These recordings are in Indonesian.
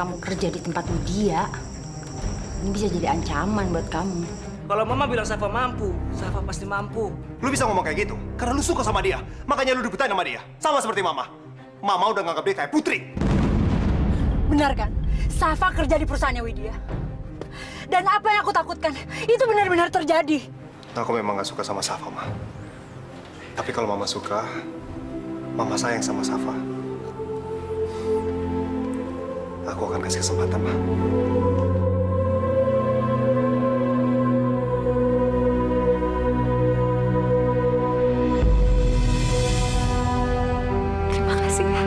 kamu kerja di tempat Widya, ini bisa jadi ancaman buat kamu. Kalau Mama bilang Safa mampu, Safa pasti mampu. Lu bisa ngomong kayak gitu karena lu suka sama dia. Makanya lu dibutain sama dia. Sama seperti Mama. Mama udah nganggap dia kayak putri. Benar kan? Safa kerja di perusahaannya Widya. Dan apa yang aku takutkan, itu benar-benar terjadi. Aku memang gak suka sama Safa, Ma. Tapi kalau Mama suka, Mama sayang sama Safa. Aku akan kasih kesempatan, Ma. Terima kasih ya.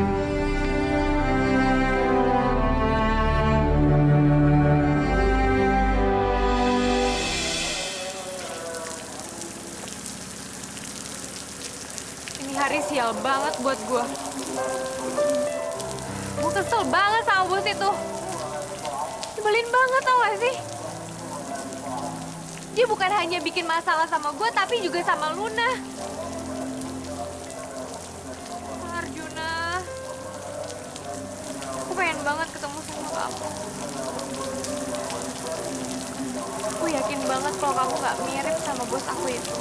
Ini hari sial banget buat gue. Gue kesel banget sama bos itu. Nyebelin banget tau gak sih? Dia bukan hanya bikin masalah sama gue, tapi juga sama Luna. Arjuna, aku pengen banget ketemu sama kamu. Aku yakin banget kalau kamu gak mirip sama bos aku itu.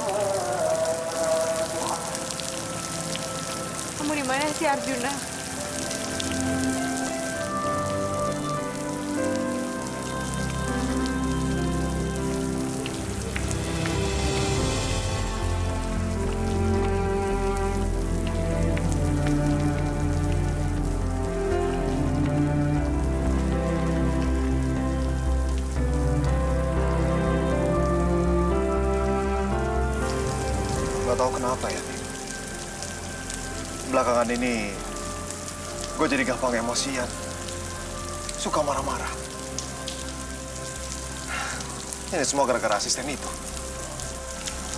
Kamu di mana sih, Arjuna? Gak tahu kenapa ya. Belakangan ini, gue jadi gampang emosian. Suka marah-marah. Ini semua gara-gara asisten itu.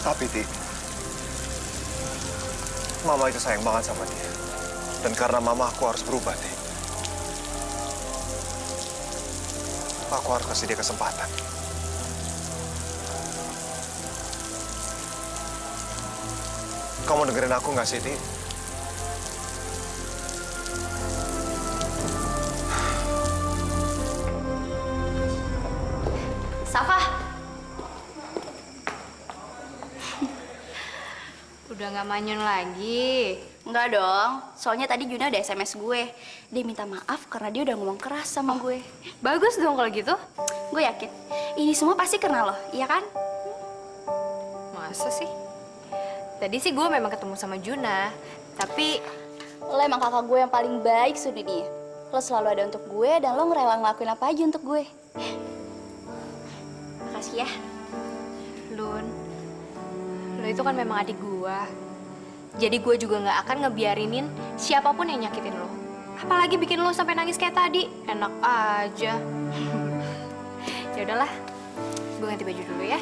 Tapi, Ti, Mama itu sayang banget sama dia. Dan karena Mama, aku harus berubah, Ti. Aku harus kasih dia kesempatan. Kamu dengerin aku nggak sih, Ti? Safa! Udah gak manyun lagi. Enggak dong, soalnya tadi Juna udah SMS gue. Dia minta maaf karena dia udah ngomong keras sama gue. Bagus dong kalau gitu. Gue yakin, ini semua pasti karena lo, iya kan? Masa sih? Tadi sih gue memang ketemu sama Juna, tapi Lo emang kakak gue yang paling baik sedunia. Lo selalu ada untuk gue dan lo ngerela ngelakuin apa aja untuk gue. Makasih ya. Lun, lo itu kan memang adik gue. Jadi gue juga gak akan ngebiarinin siapapun yang nyakitin lo. Apalagi bikin lo sampai nangis kayak tadi. Enak aja. Ya udahlah, gue ganti baju dulu ya.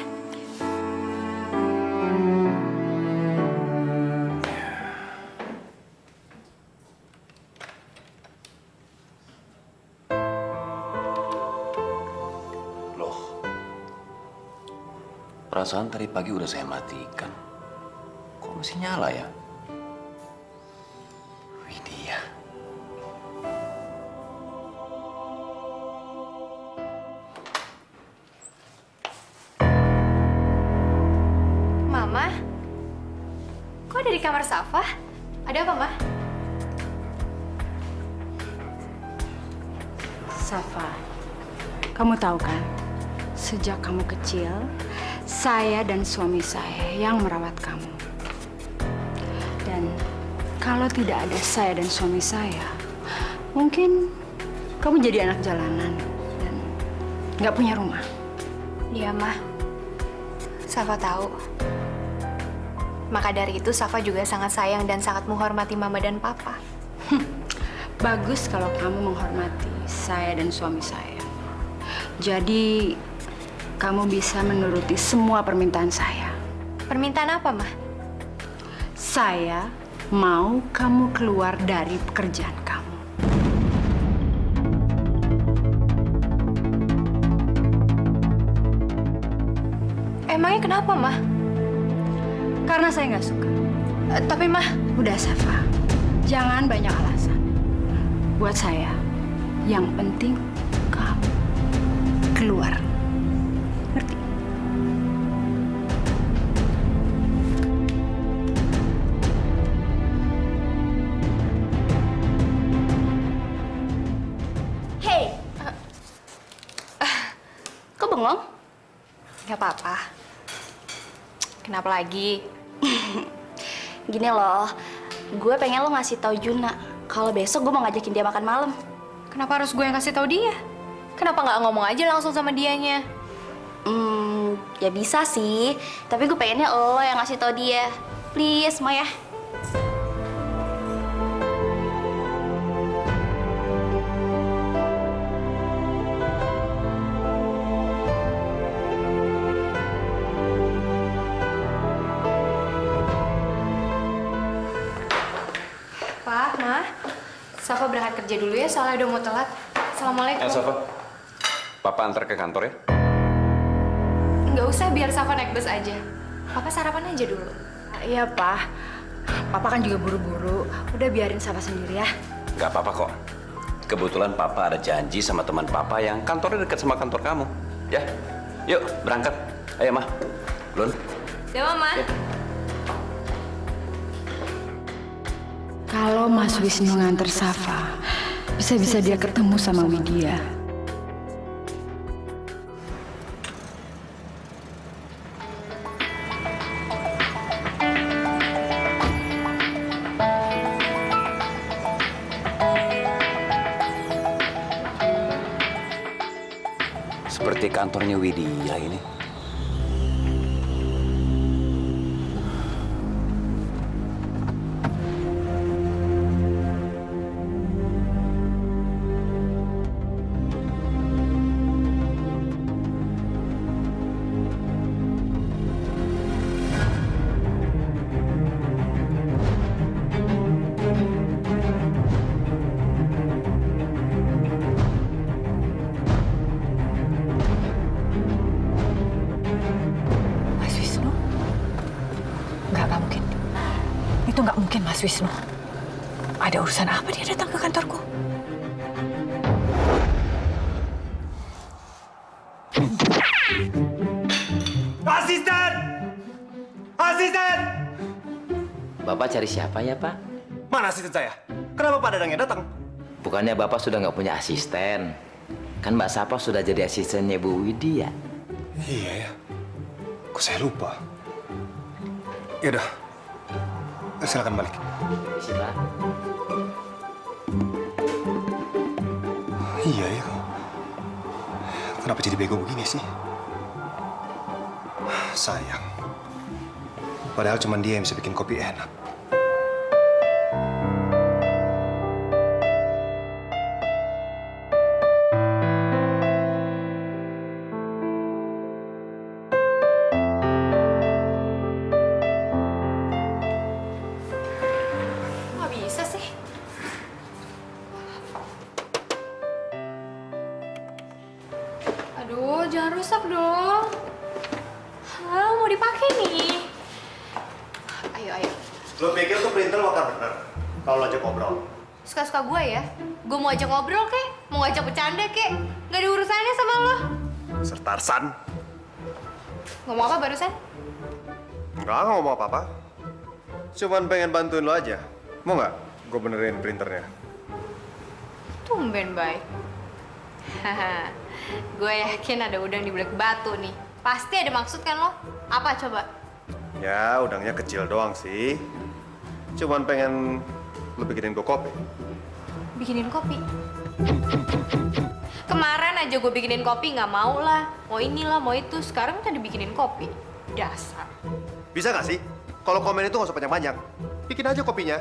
Loh, perasaan tadi pagi udah saya matikan. Kok masih nyala ya? Widya. Mama, kok ada di kamar Safa? Ada apa, Ma? Safa, kamu tahu kan, sejak kamu kecil, saya dan suami saya yang merawat kamu. Dan kalau tidak ada saya dan suami saya, mungkin kamu jadi anak jalanan dan nggak punya rumah. Iya, Ma. Safa tahu. Maka dari itu, Safa juga sangat sayang dan sangat menghormati Mama dan Papa. Bagus kalau kamu menghormati saya dan suami saya. Jadi, kamu bisa menuruti semua permintaan saya. Permintaan apa, Ma? Saya mau kamu keluar dari pekerjaan kamu. Emangnya kenapa, Ma? Karena saya nggak suka. Tapi, Ma, Udah, Safa. Jangan banyak alasan. Buat saya, yang penting keluar. Ngerti? Hey, kok bengong? Gak apa-apa. Kenapa lagi? Gini loh, gue pengen lo ngasih tahu Juna kalau besok gue mau ngajakin dia makan malam. Kenapa harus gue yang kasih tahu dia? Kenapa nggak ngomong aja langsung sama dianya? Ya bisa sih, tapi gue pengennya lo yang ngasih tahu dia. Please, mau ya? Pak, Ma, Safa berangkat kerja dulu ya, soalnya udah mau telat. Assalamualaikum. Safa, Papa antar ke kantor ya. Nggak usah, biar Safa naik bus aja. Papa sarapan aja dulu. Iya, Pak. Papa kan juga buru-buru. Udah biarin Safa sendiri ya. Nggak apa-apa kok. Kebetulan Papa ada janji sama teman Papa yang kantornya dekat sama kantor kamu. Ya, yuk berangkat. Ayo, Ma. Lun. Udah, Mama. Ya. Kalau Mas Wisnu nganter Safa, bisa-bisa dia ketemu sama Widya. Seperti kantornya Widya ini. Mas Wisnu? Nggak mungkin. Itu nggak mungkin, Mas Wisnu. Ada urusan apa dia datang ke kantorku? Asisten! Asisten! Bapak cari siapa ya, Pak? Mana asisten saya? Kenapa Pak Dadangnya datang? Bukannya Bapak sudah nggak punya asisten? Kan Mbak Safa sudah jadi asistennya Bu Widya. Iya ya. Kok saya lupa? Yaudah, silakan balik. Isi, Pak. Iya ya. Kenapa jadi bego begini sih? Sayang. Padahal cuma dia yang bisa bikin kopi enak. Nggak bisa sih. Aduh, jangan rusak dong. Ah, mau dipakai nih. Ayo, ayo. Lo pikir tuh printer bakal bener kalau lo ajak ngobrol? Suka-suka gue ya. Gue mau ajak ngobrol kek, mau ngajak bercanda kek. Nggak ada urusannya sama lo. Sertarsan. Ngomong apa barusan? Enggak ngomong apa-apa. Cuman pengen bantuin lo aja. Mau nggak gue benerin printernya? Tumben baik. Haha. Gue yakin ada udang di balik batu nih. Pasti ada maksud kan lo? Apa coba? Ya, udangnya kecil doang sih. Cuman pengen lo bikinin gue kopi. Bikinin kopi. Kemarin aja gue bikinin kopi nggak mau lah. Mau inilah, mau itu. Sekarang kan dibikinin kopi. Dasar. Bisa nggak sih? Kalau komen itu nggak usah panjang-panjang. Bikin aja kopinya.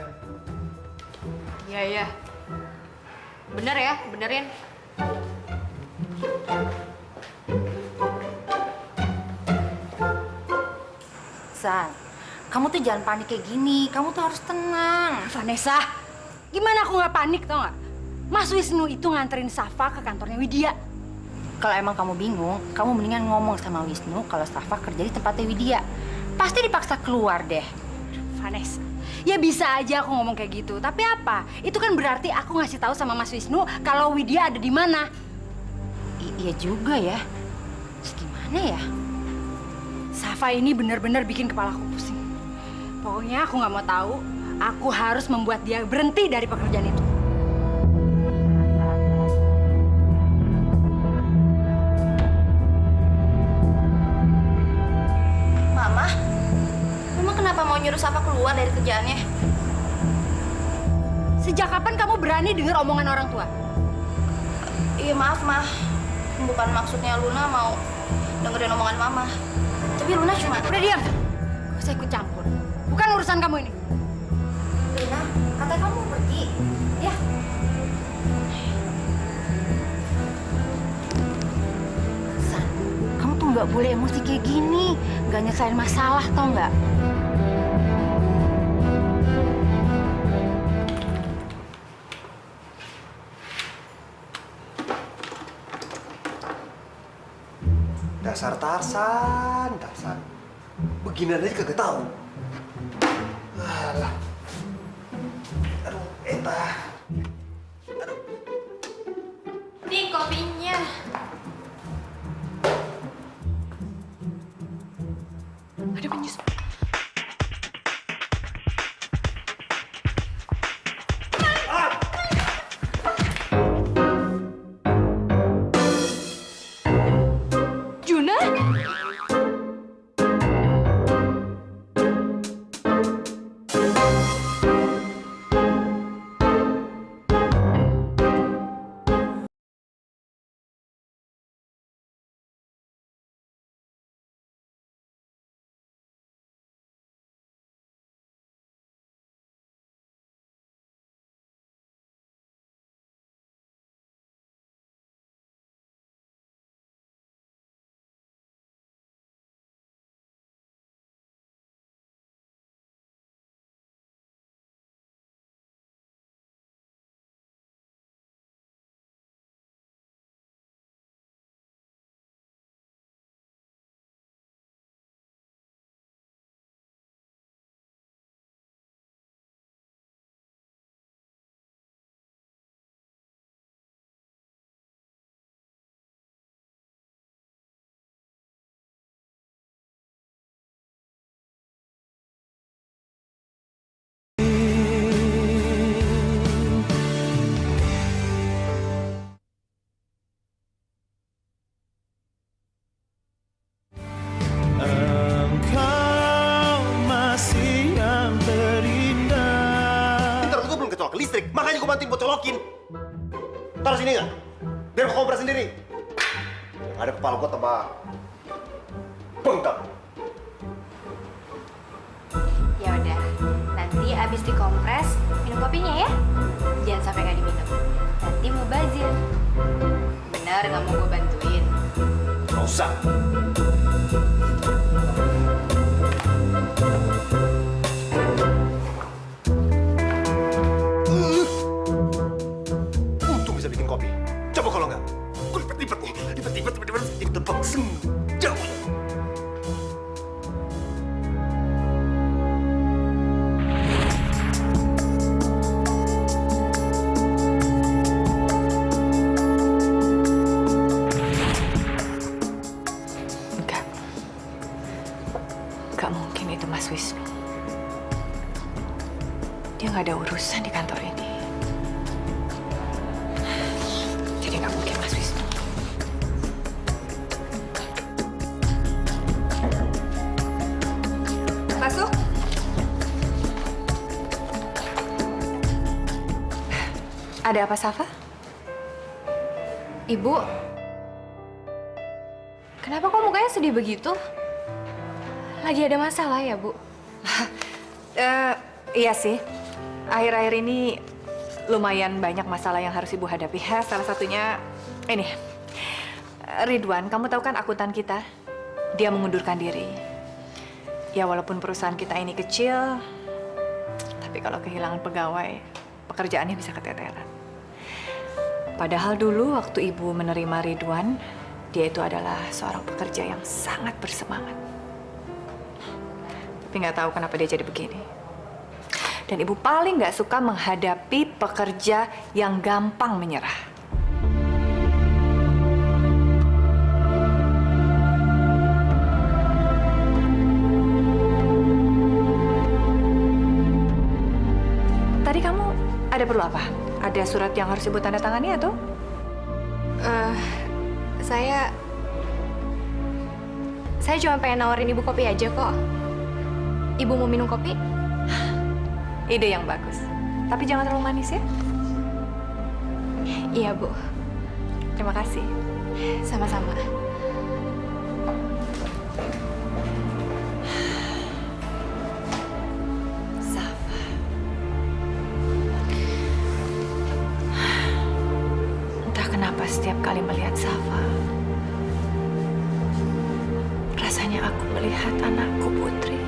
Iya, iya. Bener ya, benerin. San, kamu tuh jangan panik kayak gini. Kamu tuh harus tenang. Vanessa, gimana aku nggak panik tau nggak? Mas Wisnu itu nganterin Safa ke kantornya Widya. Kalau emang kamu bingung, kamu mendingan ngomong sama Wisnu kalau Safa kerja di tempatnya Widya. Pasti dipaksa keluar deh. Vanessa, ya bisa aja aku ngomong kayak gitu. Tapi apa? Itu kan berarti aku ngasih tahu sama Mas Wisnu kalau Widya ada di mana. Iya juga ya. Terus gimana ya? Safa ini benar-benar bikin kepala aku pusing. Pokoknya aku nggak mau tahu. Aku harus membuat dia berhenti dari pekerjaan itu. Mama kenapa mau nyuruh Safa keluar dari kerjaannya? Sejak kapan kamu berani dengar omongan orang tua? Iya maaf, Mah. Bukan maksudnya Luna mau dengerin omongan Mama. Tapi Luna cuma... Udah diam. Gak usah ikut campur. Bukan urusan kamu ini. Luna, kata kamu pergi. Ya. San, kamu tuh nggak boleh emosi kayak gini. Nggak nyelesain masalah, tau nggak? Dasar Tarsan, Tarsan. Beginian aja kagak tahu. Alah. Aduh, Eta. Aduh. Nih kopinya. Ada penyusup. Juna? Listrik, makanya gue bantuin buat colokin. Taruh sini nggak? Biar gue kompres sendiri. Yang ada kepala gue tambah bengkak. Ya udah, nanti abis dikompres minum kopinya ya. Jangan sampai nggak diminum. Nanti mau bazir. Benar nggak mau gue bantuin? Nggak usah. Untung bisa bikin kopi. Coba kalau nggak, gue lipet-lipet nih, lipet-lipet, jadi terbang jauh. Gak mungkin itu Mas Wisnu. Dia nggak ada urusan di kantor ini. Jadi nggak mungkin Mas Wisnu. Masuk. Ada apa, Safa? Ibu, kenapa kok mukanya sedih begitu? Lagi ada masalah ya, Bu? Iya sih. Akhir-akhir ini lumayan banyak masalah yang harus Ibu hadapi. Salah satunya ini. Ridwan, kamu tahu kan akuntan kita? Dia mengundurkan diri. Ya walaupun perusahaan kita ini kecil, tapi kalau kehilangan pegawai, pekerjaannya bisa keteteran. Padahal dulu waktu Ibu menerima Ridwan, dia itu adalah seorang pekerja yang sangat bersemangat. Tapi nggak tahu kenapa dia jadi begini. Dan Ibu paling nggak suka menghadapi pekerja yang gampang menyerah. perlu apa? Ada surat yang harus Ibu tanda tangani atau? Saya cuma pengen nawarin Ibu kopi aja kok. Ibu mau minum kopi? Ide yang bagus. Tapi jangan terlalu manis ya. Iya, Bu. Terima kasih. Sama-sama. Safa. Entah kenapa setiap kali melihat Safa, rasanya aku melihat anakku Putri.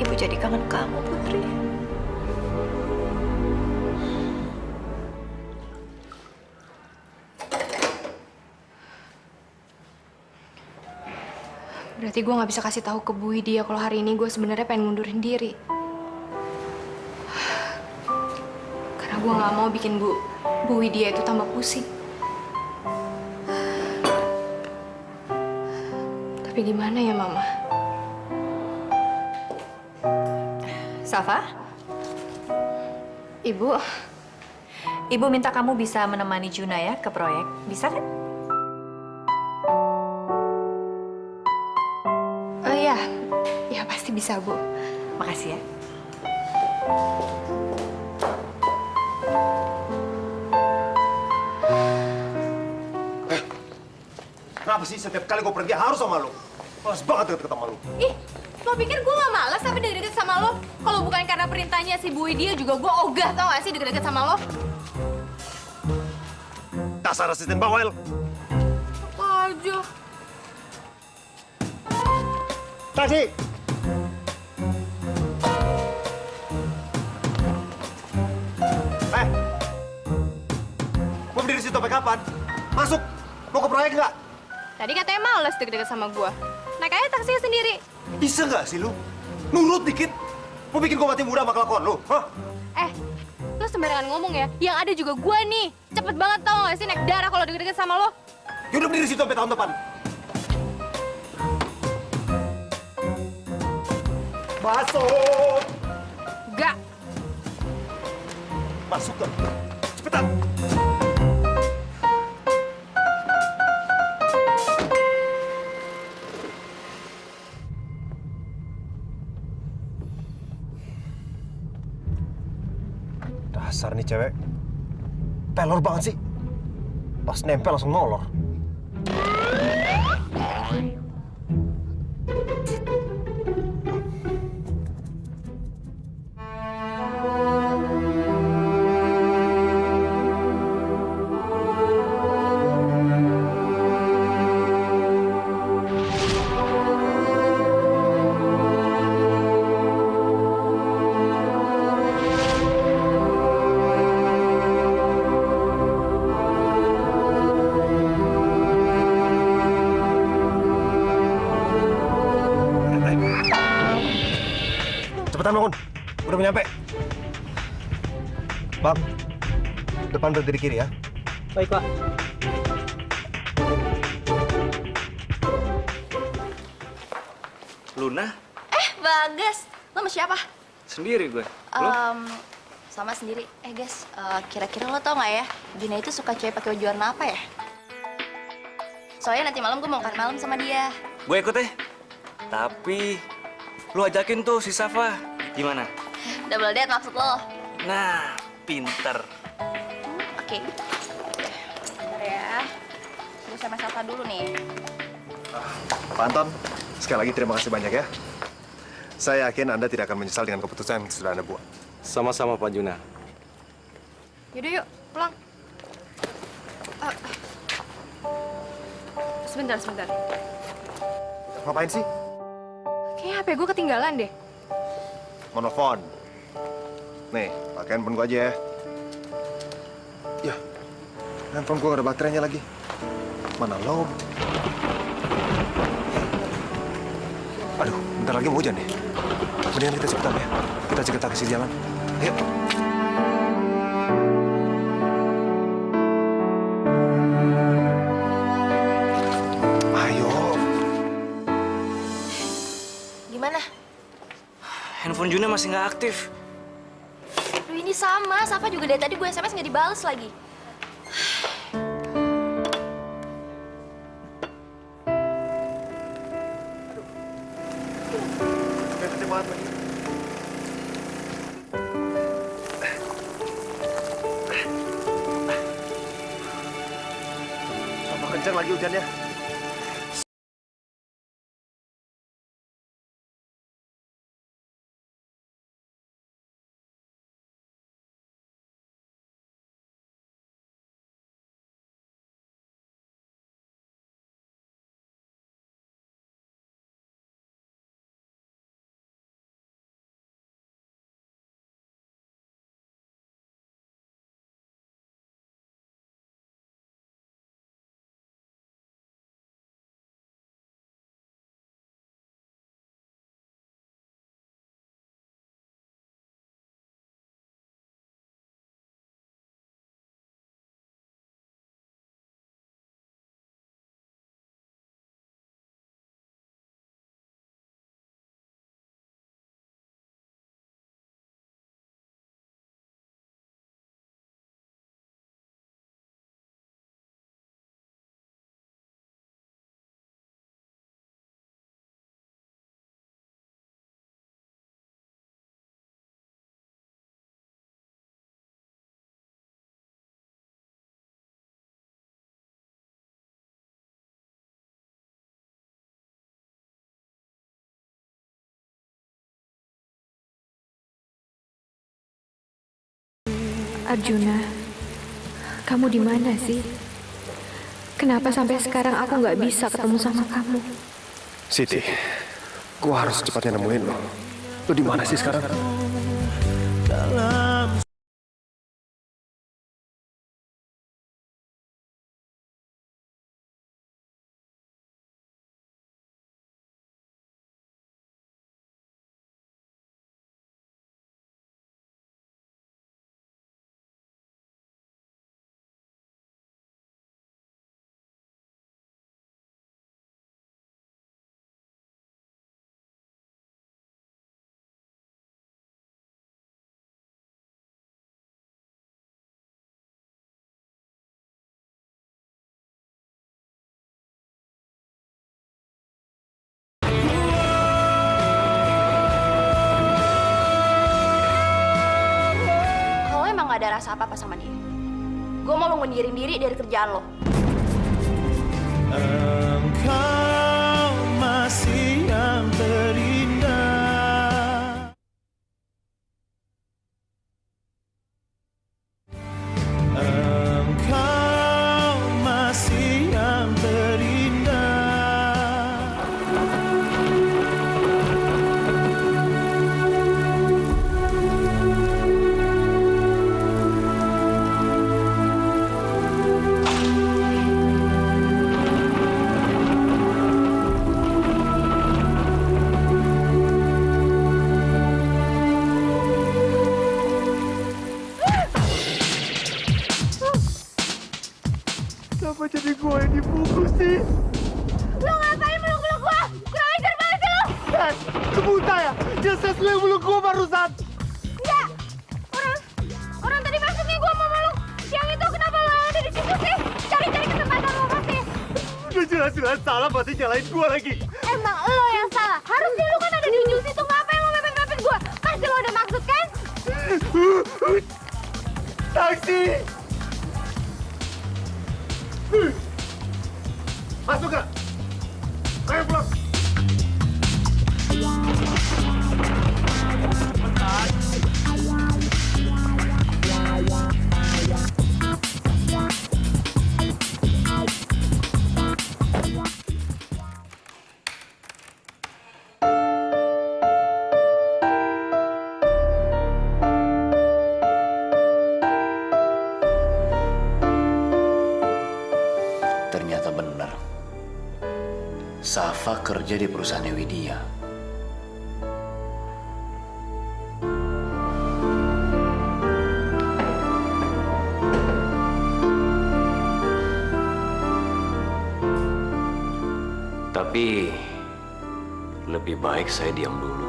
Ibu jadi kangen kamu, Putri. Berarti gue nggak bisa kasih tahu ke Bu Widya kalau hari ini gue sebenarnya pengen ngundurin diri. Karena gue nggak mau bikin Bu Widya itu tambah pusing. Tapi gimana ya, Mama? Safa, Ibu, Ibu minta kamu bisa menemani Juna ya ke proyek. Bisa kan? oh iya, ya pasti bisa, Bu. Makasih ya. Kenapa sih setiap kali gue pergi harus sama lo? Males banget deket-deket sama lo. Ih, lo pikir gue gak malas tapi deket-deket sama lo? Kalau bukan karena perintahnya si Bu Widya juga gue ogah, tau gak sih deket-deket sama lo? Dasar asisten bawel. Apa aja? Taksi! Mau berdiri situ sampai kapan? Masuk! Mau ke proyek nggak? Tadi katanya males deket-deket sama gue. Naik aja taksinya sendiri. Bisa nggak sih lu? Nurut dikit. Mau bikin gue mati muda sama kelakuan lu? Hah? Lo sembarangan ngomong ya. Yang ada juga gue nih. Cepet banget tau gak sih naik darah kalau deket-deket sama lo. Ya udah berdiri situ sampai tahun depan. Masuk! Gak. Masuk kan? Cepetan! Dasar nih cewek. Pelor banget sih. Pas nempel langsung nolor. Cepetan bangun, udah nyampe. Bang, depan berdiri kiri ya. Baik, Pak. Luna? Bagas, lo sama siapa? Sendiri gue. Lo? Sama sendiri. Guys, kira-kira lo tau nggak ya, Juna itu suka cewek pakai baju warna apa ya? Soalnya nanti malam gue mau makan malam sama dia. Gue ikut deh. Tapi lu ajakin tuh si Safa. Gimana? Double date maksud lo? Nah, pinter. Oke. Bentar ya. Gue sama Safa dulu nih. Pak Anton, sekali lagi terima kasih banyak ya. Saya yakin Anda tidak akan menyesal dengan keputusan yang sudah Anda buat. Sama-sama, Pak Juna. Yaudah yuk, pulang. Sebentar. Ngapain sih? Kayaknya HP gue ketinggalan deh. Mau nelfon. Nih, pakai handphone gua aja ya. Ya, handphone gua nggak ada baterainya lagi. Mana lo? Aduh, bentar lagi mau hujan deh. Mendingan kita cepetan ya. Kita cek taksi di jalan. Ayo. Ayo. Gimana? telepon Juna masih nggak aktif. Aduh, ini sama, Safa juga dari tadi gue SMS nggak dibales lagi. Bete banget lagi. Sama kencang lagi hujannya. Arjuna, kamu di mana sih? Kenapa sampai sekarang aku nggak bisa ketemu sama kamu? Siti, gua harus cepatnya nemuin lo. Lo di mana sih sekarang? Kalau emang nggak ada rasa apa-apa sama dia, gue mau lo ngundirin diri dari kerjaan lo. Engkau masih yang terindah. Engkau masih yang terindah. Kenapa jadi gue yang dipukul sih? Lo ngapain meluk-meluk gue? Kurang ajar banget sih lo! Ses, lu buta ya? Ya Ses, lu yang meluk gue barusan. Enggak! Orang tadi masuknya gue mau meluk. Yang itu kenapa lo ada di situ sih? Cari-cari kesempatan lo pasti. Udah jelas-jelas salah pasti nyalain gue lagi. Emang lo yang salah. Harusnya lo kan ada di ujung situ. Ngapain lo mepet-mepet gue? Pasti lo ada maksud kan? Taksi! Masuk gak? Ayo pulang. Ternyata benar. Safa kerja di perusahaan Widya. Tapi lebih baik saya diam dulu.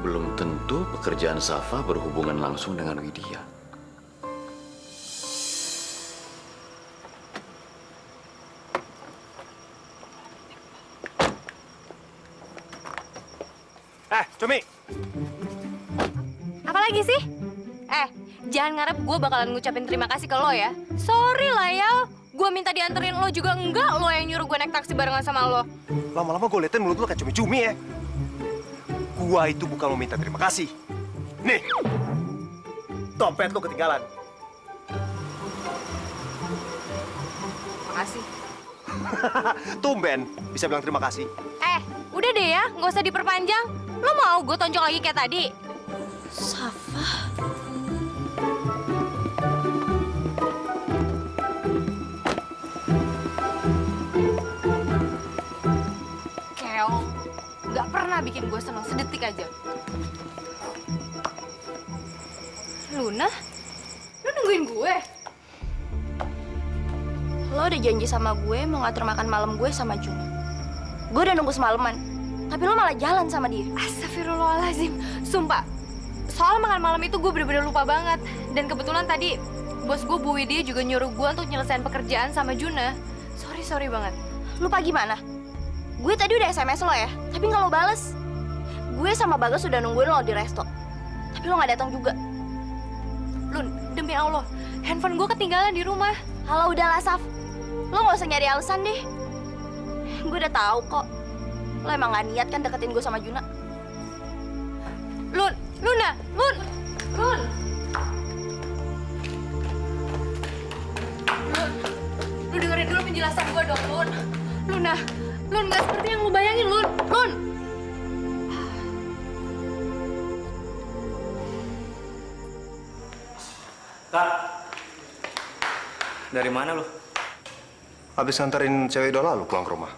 belum tentu pekerjaan Safa berhubungan langsung dengan Widya. Cumi. Apalagi sih? Jangan ngarep gue bakalan ngucapin terima kasih ke lo ya. Sorry lah ya, gue minta dianterin lo juga enggak lo yang nyuruh gue naik taksi barengan sama lo. Lama-lama gue liatin mulut lu kayak cumi-cumi ya. Gua itu bukan mau minta terima kasih. Nih, dompet lu ketinggalan. Makasih. Tumben bisa bilang terima kasih. Udah deh ya, nggak usah diperpanjang. Lo mau gue tonjok lagi kayak tadi? Safa. Keong, nggak pernah bikin gue senang sedetik aja. Luna, lu nungguin gue? Lo udah janji sama gue mau ngatur makan malam gue sama Jun. Gue udah nunggu semalaman, tapi lo malah jalan sama dia. Astagfirullahaladzim, sumpah. Soal makan malam itu gue bener-bener lupa banget. Dan kebetulan tadi bos gue Bu Widya juga nyuruh gue untuk nyelesain pekerjaan sama Juna. Sorry banget. Lupa gimana? Gue tadi udah SMS lo ya, tapi nggak lo bales. Gue sama Bagas udah nungguin lo di resto, tapi lo nggak datang juga. Lun, demi Allah, handphone gue ketinggalan di rumah. Halo, udahlah, Saf. Lo nggak usah nyari alasan deh. Gue udah tahu kok. Lo emang nggak niat kan deketin gue sama Juna. Lun, Luna, Lun. Lun, lu dengerin dulu penjelasan gue dong, Lun. Lun, nggak seperti yang lu bayangin, Lun. Kak, dari mana lu? Habis nganterin cewek idola lu pulang ke rumah.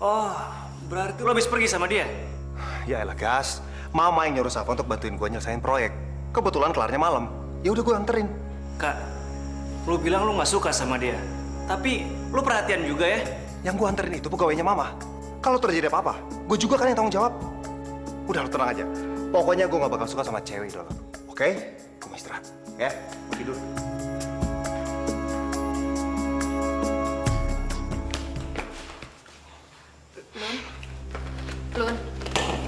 Oh, berarti lu habis pergi sama dia? Ya elah, Gas. Mama yang nyuruh Safa untuk bantuin gue nyelesain proyek. Kebetulan kelarnya malam. Ya udah gue anterin. Kak, lu bilang lu nggak suka sama dia. Tapi lu perhatian juga ya? Yang gue anterin itu pegawainya Mama. Kalau terjadi apa-apa, gue juga kan yang tanggung jawab. Udah, lu tenang aja. Pokoknya gue gak bakal suka sama cewek idola. Oke? Gue mau istirahat. Ya, mau tidur.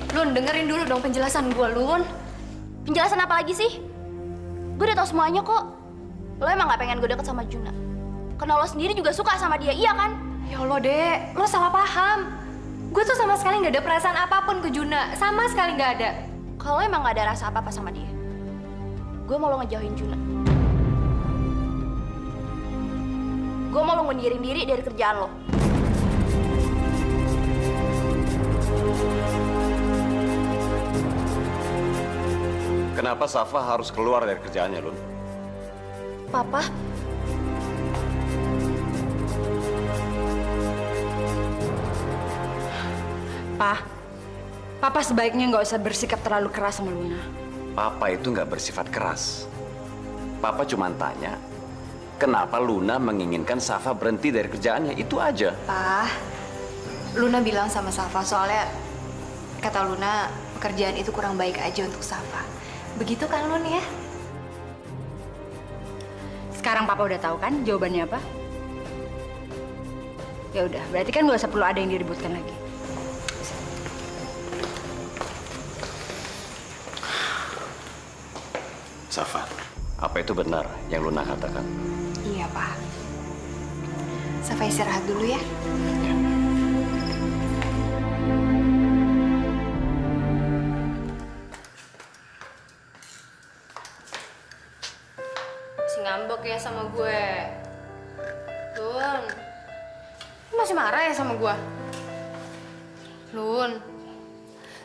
Lun, dengerin dulu dong penjelasan gue, Lun. Penjelasan apa lagi sih? Gue udah tahu semuanya kok. Lo emang gak pengen gue deket sama Juna. Karena lo sendiri juga suka sama dia, iya kan? Ya Allah, Dek, lo salah paham. Gue tuh sama sekali nggak ada perasaan apapun ke Juna, sama sekali nggak ada. Kalau emang gak ada rasa apa-apa sama dia, gue mau lo ngejauhin Juna. Gue mau lo ngundirin diri dari kerjaan lo. Kenapa Safa harus keluar dari kerjaannya, Lun? Papa, Papa sebaiknya nggak usah bersikap terlalu keras sama Luna. Papa itu nggak bersifat keras. Papa cuma tanya, kenapa Luna menginginkan Safa berhenti dari kerjaannya? Itu aja. Pak, Luna bilang sama Safa soalnya kata Luna pekerjaan itu kurang baik aja untuk Safa. Begitu kan, Lun ya? Sekarang Papa udah tahu kan jawabannya apa? Ya udah, berarti kan nggak usah perlu ada yang diributkan lagi. Safa, apa itu benar yang Luna katakan? Iya, Pak. Safa istirahat dulu ya. Masih ngambek ya sama gue. Lun, lu masih marah ya sama gue? Lun,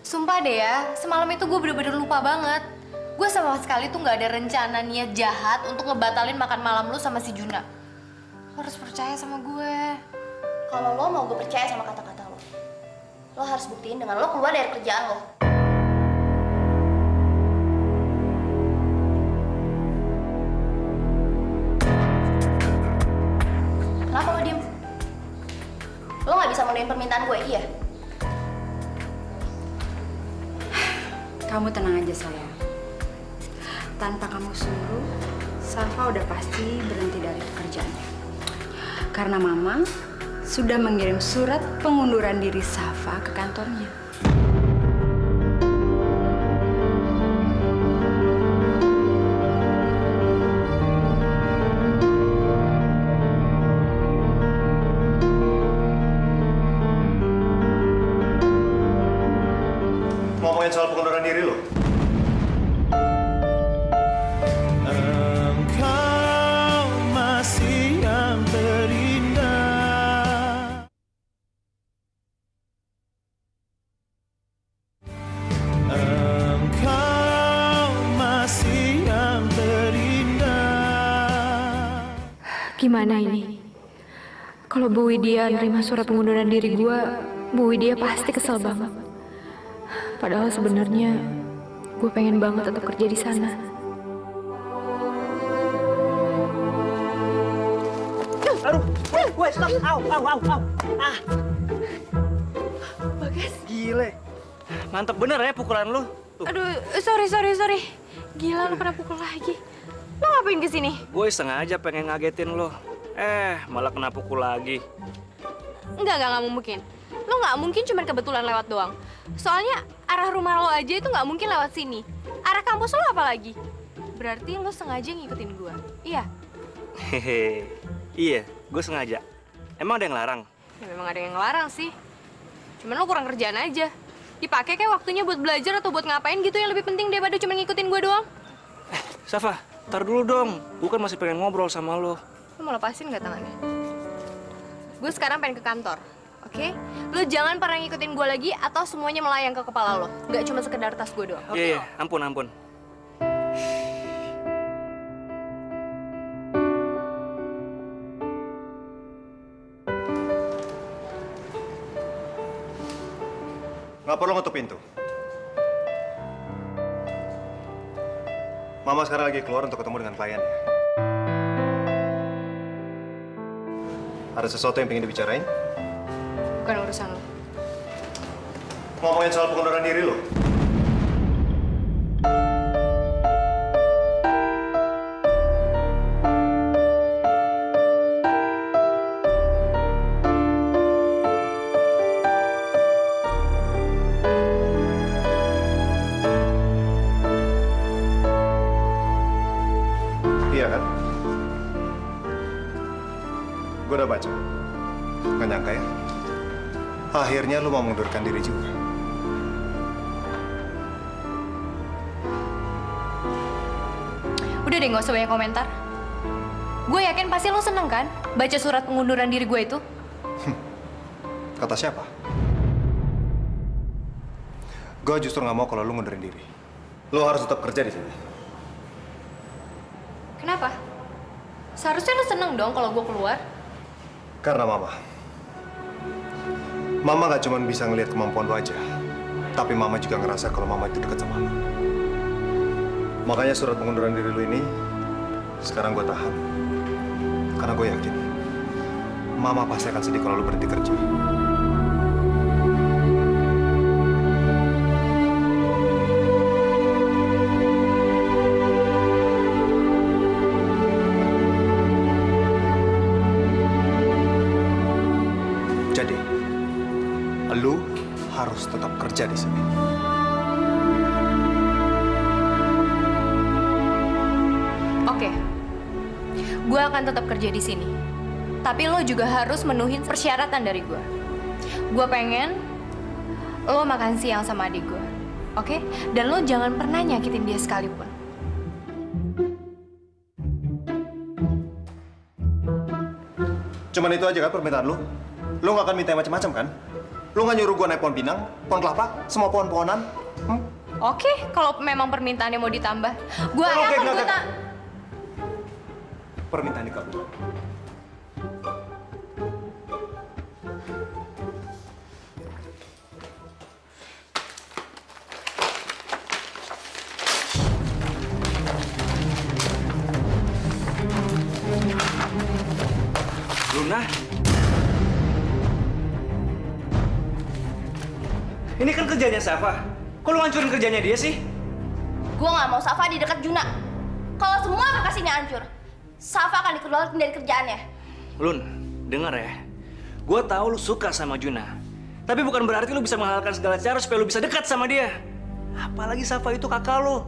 sumpah deh ya, semalam itu gue bener-bener lupa banget. Gue sama sekali tuh nggak ada rencana niat jahat untuk ngebatalin makan malam lu sama si Juna. Lo harus percaya sama gue. kalau lo mau gue percaya sama kata-kata lo harus buktiin dengan lo keluar dari kerjaan lo. Kenapa lo diem? Lo nggak bisa memenuhi permintaan gue, iya? Kamu tenang aja sayang. Tanpa kamu suruh, Safa udah pasti berhenti dari pekerjaannya. Karena Mama sudah mengirim surat pengunduran diri Safa ke kantornya. Ngomongin soal pengunduran diri lo. Engkau masih yang terindah. Engkau masih yang terindah. Gimana ini? Kalau Bu Widya nerima surat pengunduran diri gue, Bu Widya pasti kesel banget. Padahal sebenarnya gue pengen banget tetap kerja di sana. Aduh, woi, stop. Au. Ah. Bagas. Gile. Mantep bener ya pukulan lu. Tuh. Aduh, sorry. Gila, lu pernah pukul lagi. Lu ngapain kesini? Gue sengaja pengen ngagetin lo. Malah kena pukul lagi. Enggak mungkin. Lo nggak mungkin cuma kebetulan lewat doang. Soalnya arah rumah lo aja itu nggak mungkin lewat sini. Arah kampus lo apa lagi? Berarti lo sengaja ngikutin gua. Iya? Hehe. Iya, gue sengaja. Emang ada yang larang? Ya memang ada yang ngelarang sih. Cuman lo kurang kerjaan aja. Dipakai kayak waktunya buat belajar atau buat ngapain gitu yang lebih penting daripada cuma ngikutin gua doang. Safa, tar dulu dong. Gue kan masih pengen ngobrol sama lo. Lo mau lepasin nggak tangannya? Gue sekarang pengen ke kantor. Oke? Lo jangan pernah ngikutin gue lagi atau semuanya melayang ke kepala lo. Gak cuma sekedar tas gue doang. Iya, ampun. Nggak perlu ngetuk pintu. Mama sekarang lagi keluar untuk ketemu dengan kliennya. Ada sesuatu yang pengen dibicarain? Bukan urusan lo. Ngomongin soal pengunduran diri lo. Iya kan? Gue udah baca. Nggak nyangka ya? Akhirnya lu mau mengundurkan diri juga. Udah deh, gak usah banyak komentar. Gue yakin pasti lo seneng kan baca surat pengunduran diri gue itu? Kata siapa? Gue justru nggak mau kalau lu ngundurin diri. Lu harus tetap kerja di sini. Kenapa? Seharusnya lo seneng dong kalau gue keluar. Karena Mama gak cuma bisa ngelihat kemampuan lu aja, tapi Mama juga ngerasa kalau Mama itu dekat sama lu. Makanya surat pengunduran diri lu ini sekarang gue tahan. Karena gue yakin Mama pasti akan sedih kalau lu berhenti kerja. Jadi, lu harus tetap kerja di sini. Oke. Gue akan tetap kerja di sini. Tapi lo juga harus menuhin persyaratan dari gue. Gue pengen lo makan siang sama adik gue. Oke? Dan lo jangan pernah nyakitin dia sekalipun. Cuman itu aja kan permintaan lu? Lu gak akan minta yang macam-macam kan? Lu gak nyuruh gua naik pohon pinang, pohon kelapa, semua pohon-pohonan? Oke, kalau memang permintaannya mau ditambah, gue Oke, akan enggak. Permintaan dikabul. Luna? Ini kan kerjanya Safa. Kok lu ngancurin kerjanya dia sih? Gue nggak mau Safa di dekat Juna. Kalau semua berkas ini hancur, Safa akan dikeluarkan dari kerjaannya. Lun, denger ya. Gue tahu lu suka sama Juna. Tapi bukan berarti lu bisa menghalalkan segala cara supaya lu bisa dekat sama dia. Apalagi Safa itu kakak lu.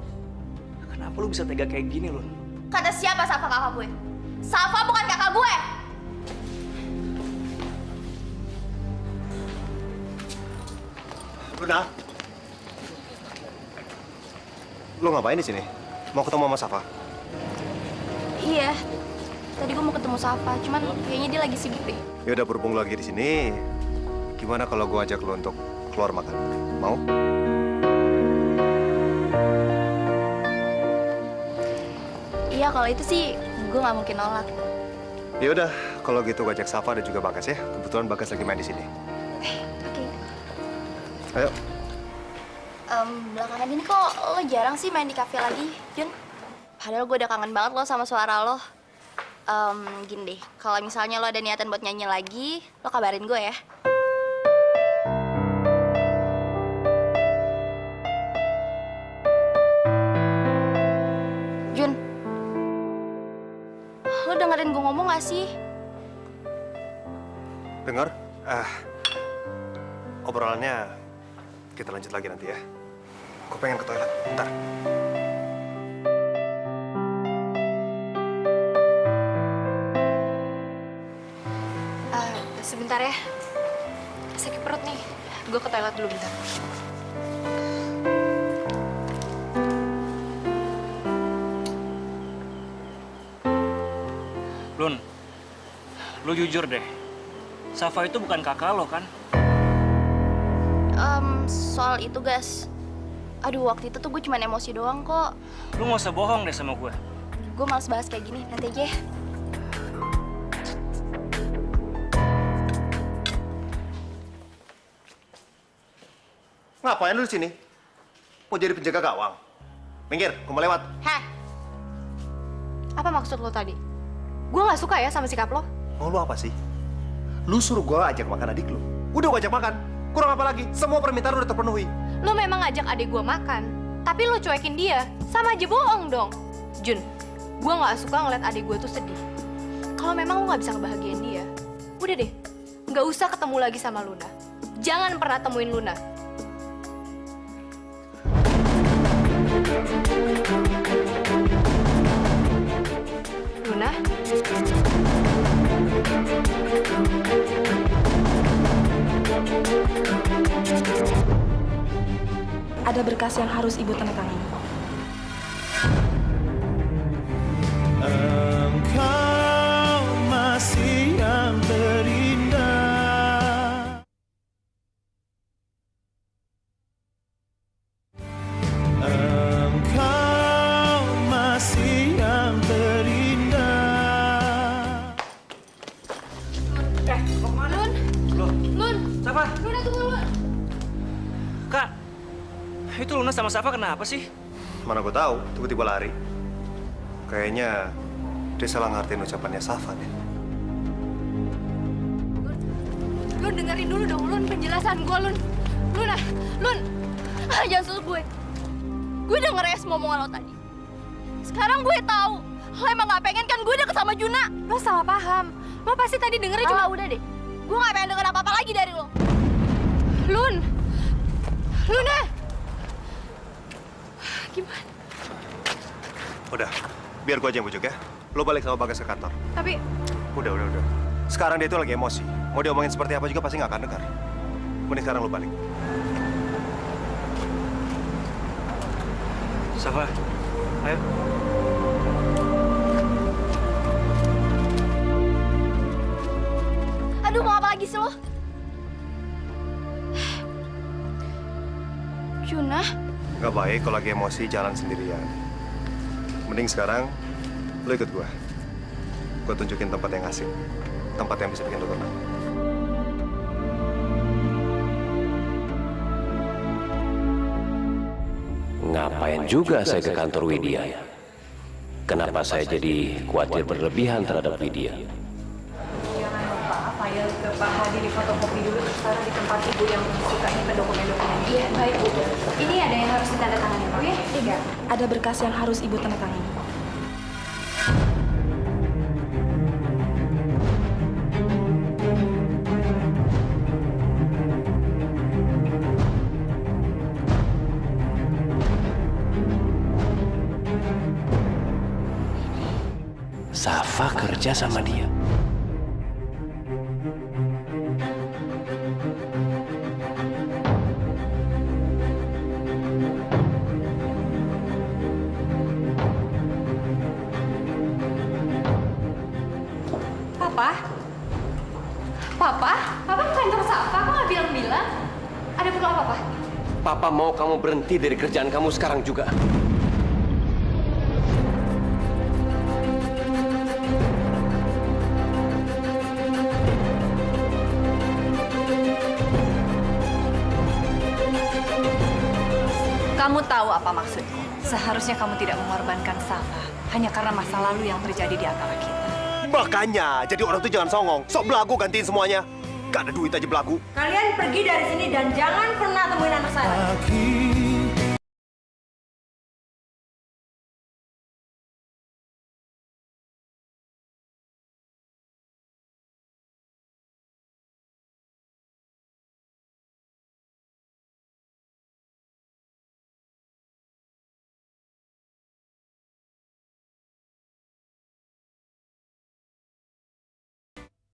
Kenapa lu bisa tega kayak gini, Lun? Kata siapa Safa kakak gue? Safa bukan kakak gue. Luna, lu ngapain di sini? Mau ketemu sama Safa? Iya. Tadi gue mau ketemu Safa, cuman kayaknya dia lagi sibuk deh. Ya udah, berhubung lu lagi di sini, gimana kalau gua ajak lu untuk keluar makan? Mau? Iya, kalau itu sih gue nggak mungkin nolak. Ya udah, kalau gitu gua ajak Safa dan juga Bagas ya. Kebetulan Bagas lagi main di sini. Oke. Ayo. Belakangan ini kok lo jarang sih main di kafe lagi, Jun? Padahal gue udah kangen banget lo sama suara lo. Gini deh, kalau misalnya lo ada niatan buat nyanyi lagi, lo kabarin gue ya. Jun, lo dengerin gue ngomong gak sih? Dengar? Obrolannya kita lanjut lagi nanti ya. Gue pengen ke toilet, bentar. Sebentar ya. Sakit perut nih. Gue ke toilet dulu bentar. Lun, lu jujur deh. Safa itu bukan kakak lo kan? Soal itu, guys. Aduh, waktu itu tuh gue cuma emosi doang kok. Lu nggak usah bohong deh sama gue. Gue males bahas kayak gini, nanti aja ya. Ngapain lu di sini? Mau jadi penjaga gawang? Minggir, gue mau lewat. Heh. Apa maksud lo tadi? Gue nggak suka ya sama sikap lo. Mau lu apa sih? Lu suruh gue ajak makan adik lu. Udah gue ajak makan. Kurang apa lagi? Semua permintaan udah terpenuhi. Lo memang ngajak adik gue makan, tapi lo cuekin dia. Sama aja bohong dong. Jun, gue nggak suka ngeliat adik gue tuh sedih. Kalau memang lo nggak bisa ngebahagiain dia, udah deh, nggak usah ketemu lagi sama Luna. Jangan pernah temuin Luna. Luna? Ada berkas yang harus Ibu tanda tangani. Engkau masih yang terindah. Engkau masih yang terindah. Lun! Safa, Luna tunggu Lun! Kak, itu Luna sama Safa kenapa sih? Mana gue tahu, tiba-tiba lari. Kayaknya dia salah ngertiin ucapannya Safa deh. Lun dengerin dulu dong Lun penjelasan gue Lun. Luna, Lun! Jangan suruh gue. Gue denger ya semua omongan lo tadi. Sekarang gue tahu lo emang gak pengen kan gue deket sama Juna. Lo salah paham. Lo pasti tadi dengernya cuma... Udah deh. Gue gak pengen denger apa-apa lagi dari lo. Lun! Luna! Gimana? Udah, biar gue aja yang bujuk ya. Lo balik sama Bagas ke kantor. Tapi... Udah. Sekarang dia itu lagi emosi. Mau diomongin seperti apa juga pasti nggak akan dengar. Mending sekarang lo balik. Safa, ayo. Aduh, mau apa lagi sih lo? Juna? Nggak baik kalau lagi emosi jalan sendirian. Mending sekarang lo ikut gue. Gue tunjukin tempat yang asik. Tempat yang bisa bikin lo tenang. Ngapain juga saya ke kantor Widya? Kenapa saya jadi khawatir berlebihan terhadap Widya? Jangan lupa file ke Pak Hadi di fotokopi dulu, terus taruh di tempat ibu yang suka nyimpen dokumen-dokumen. Iya, baik Bu. Ini ada yang harus ditandatangani, Bu ya? Iya. Ada berkas yang harus ibu tanda tangani. Safa kerja sama dia. Papa? Papa? Papa ke kantor Safa, kok nggak bilang-bilang? Ada perlu apa, Papa? Papa mau kamu berhenti dari kerjaan kamu sekarang juga. Kamu tahu apa maksudku? Seharusnya kamu tidak mengorbankan Safa hanya karena masa lalu yang terjadi di antara kita. Makanya, jadi orang tuh jangan songong. Sok belagu gantiin semuanya. Gak ada duit aja belagu. Kalian pergi dari sini dan jangan pernah temuin anak saya.